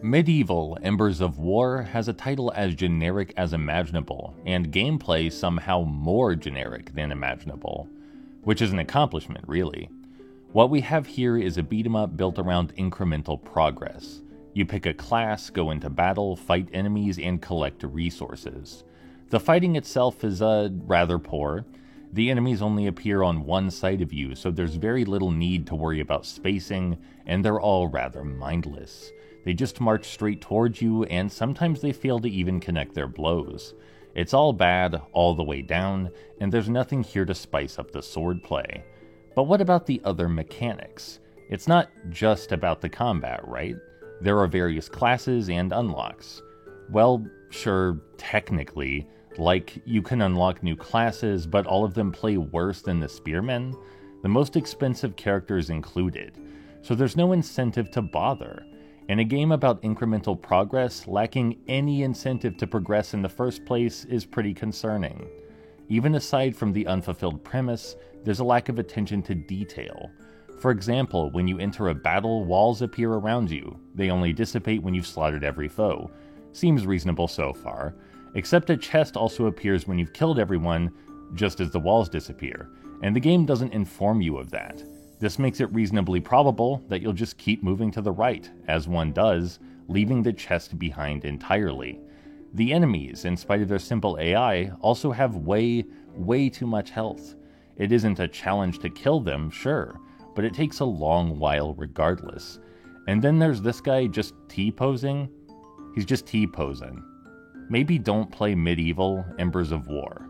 Medieval Embers of War has a title as generic as imaginable, and gameplay somehow more generic than imaginable, which is an accomplishment, really. What we have here is a beat-em-up built around incremental progress. You pick a class, go into battle, fight enemies, and collect resources. The fighting itself is rather poor. The enemies only appear on one side of you, so there's very little need to worry about spacing, and they're all rather mindless. They just march straight towards you, and sometimes they fail to even connect their blows. It's all bad, all the way down, and there's nothing here to spice up the swordplay. But what about the other mechanics? It's not just about the combat, right? There are various classes and unlocks. Well, sure, technically, like you can unlock new classes, but all of them play worse than the spearmen, the most expensive characters included, so there's no incentive to bother. In a game about incremental progress, lacking any incentive to progress in the first place is pretty concerning. Even aside from the unfulfilled premise, there's a lack of attention to detail. For example, when you enter a battle, walls appear around you. They only dissipate when you've slaughtered every foe. Seems reasonable so far. Except a chest also appears when you've killed everyone, just as the walls disappear, and the game doesn't inform you of that. This makes it reasonably probable that you'll just keep moving to the right, as one does, leaving the chest behind entirely. The enemies, in spite of their simple AI, also have way too much health. It isn't a challenge to kill them, sure, but it takes a long while regardless. And then there's this guy just T-posing. He's just T-posing. Maybe don't play Medieval Embers of War.